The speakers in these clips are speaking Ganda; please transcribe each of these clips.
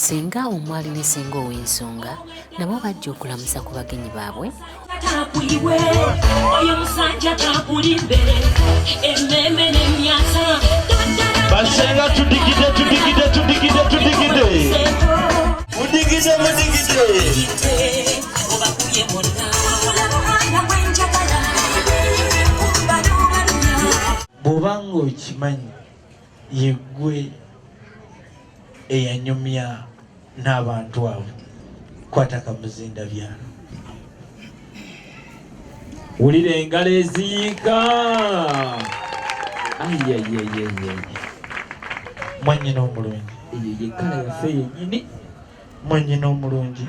Senga omwali ne senga ow'ensonga nabo bajja okulamusa ku bagenyi baabwe. Basenga tudigide. Mudigide. Bw'obanga okimanyi yeggwe eyanyumya n'abantu abo, kwata kamuzinda byalo. Wulira engalo eziyiika. Mwannyina omulungi. Eyo yekkala yaffe yennyini. Mwannyina omulungi.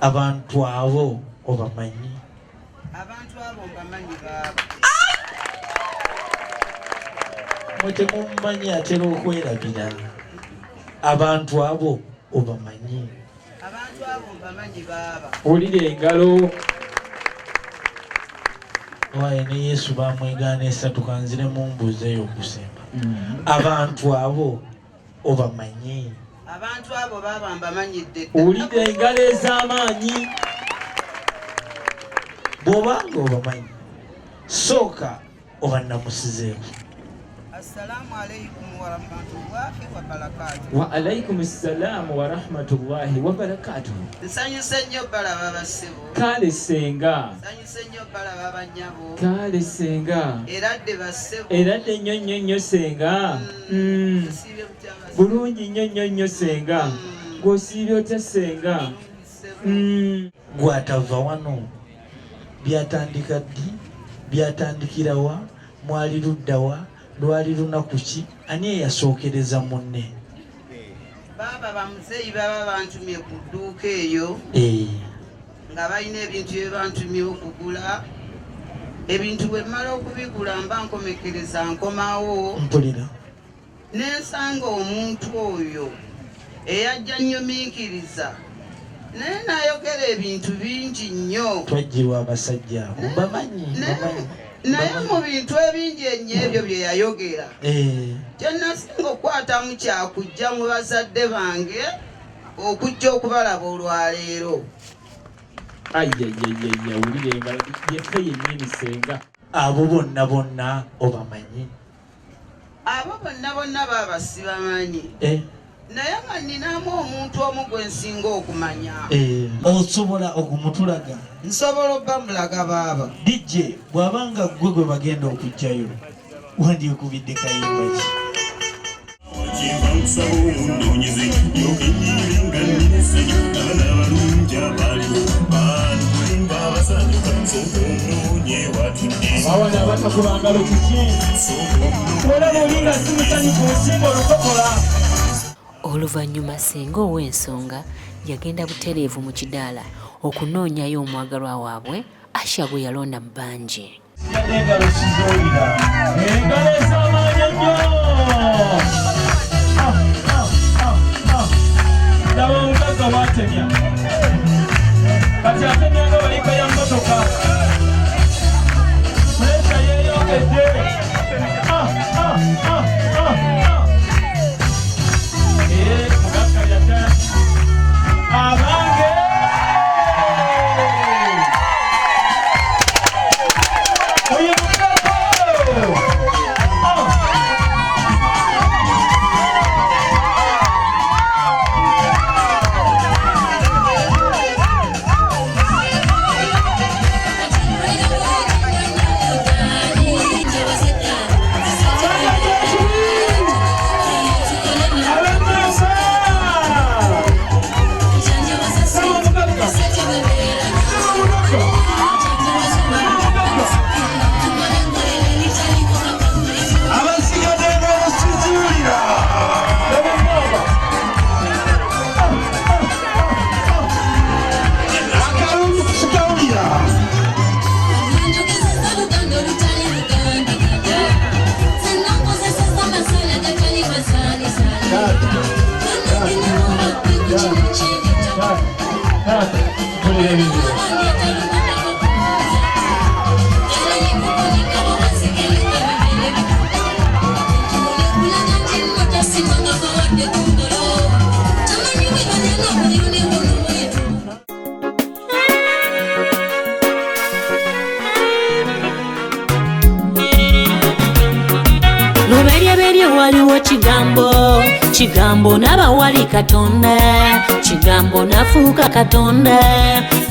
Abantu abo obamanyi? Abantu abo mbamanyi baabo. Mwe temumumanyi atera okwerabira. Abantu abo obamanyi? Abantu abo mbamanyi baaba. Wulira engalo. Waaye ne Yesu bamwegaana esatu kanzire mu mbuuzi eyo okusemba. Abantu abo obamanyi? Abantu abo baaba mbamanyidde. Wulira engalo ez'amaanyi. Bw'obanga obamanyi sooka obannamusizeeko. Assalamu alaikum wa rahmatullahi wa barakatuh. Wa alaikum assalamu wa rahmatullahi wa barakatuh. Nsanyuse nnyo balaba bassebo. Kale senga. Nsanyuse nnyo balaba bannyabo. Kale senga. Eradde bassebo. Eradde nnyo senga. Bulungi nnyo senga. Gw'osiibye otya senga? Gwatava wano byatandika ddi? Byatandikira wa? Mwali ludda wa? Lwali lunaku ki? Ani eyasookereza munne? Baaba bamuzeeyi baba bantumye ku dduuka eyo nga balina ebintu bye bantumye okugula. Ebintu bwe mmala okubigula mba nkomekereza nkomawo. Mpulira. Nensanga omuntu oyo eyajja nnyumiikiriza naye n'ayogera ebintu bingi nnyo. Twajjirwa abasajja abo mbamanyi. Naye mu bintu ebingi ennyo ebyo bye yayogera kye nasinga okukwatamu kyakujja mu bazadde bange okujja okubalaba olwaleero. Wulira engalo yaffe yennyini senga. Abo bonna obamanyi? Abo bonna baaba sibamanyi. Naye nga nninamu omuntu omu gwe nsinga okumanya. Osobola okumutulaga? Nsobola obba mulaga baaba. DJ bw'abanga gwe bagenda okujjayo wandyekubidde kayimba ki? Abaana abatakula ngalo kiki? Era bw'olinga simusanyufu osinga olukokola. Oluvannyuma senga ow'ensonga yagenda butereevu mu kidaala okunoonyayo omwagalwa waabwe Asha gwe yalonda mu bangi. Engalo kizoolira. Engalo ez'amaanyi ennyo. Laba omugagga bw'atemya. Kati atemya nga balinga ya mmotoka. Puleesa yeeyongedde. Mugagga yadda. Abange. Oye mugagga. Simanga kwa wade kundolo waliwo kigambo, kigambo n'abawali Katonda, kigambo nafuuka Katonda,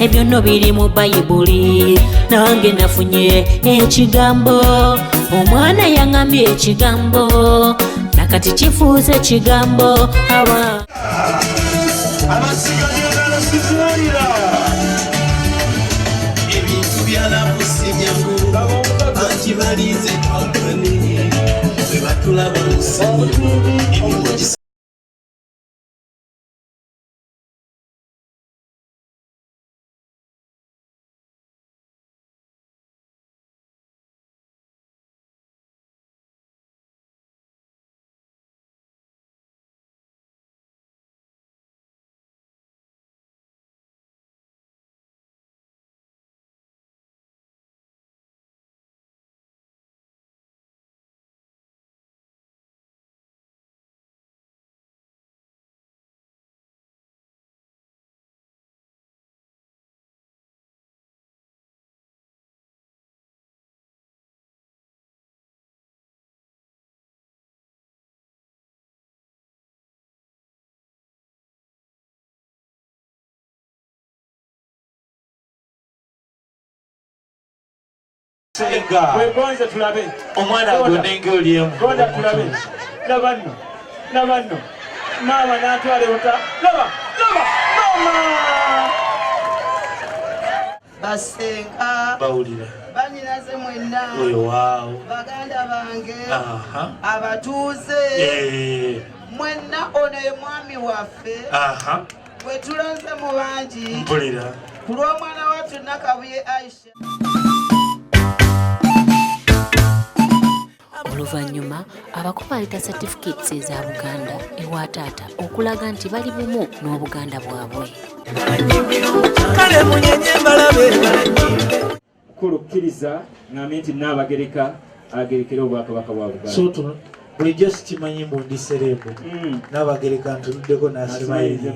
ebyo nno biri mu Bayibuli, nange nafunye ekigambo, omwana yaŋŋambye ekigambo, nakati kifuuse kigambo. Ebintu byalabusi byangu bangi balize twakane bwe batulaba musanyu ebimogi wegonze tulabe omwana agonenge oliemu gonda tulabe labanno labanno maama n'atwala ewuta laba laba mama basenga bawulira banyinaze mwenna oyo waawo baganda bange abatuuze mwenna ono ye mwami waffe bwe tulonze mu bangi mpulira ku lw'omwana wattu Nakabuye Aisha. Oluvannyuma abako baleeta certificates eza Buganda ewa taata okulaga nti bali bumu n'Obuganda bwabwe. Kulukkiriza ng'amye nti Nnaabagereka agerekera obwakabaka bwa Buganda. So bulijjo sikimanyi mbu ndi serebu Nnaabagereka ntunuddeko n'asimayiriza.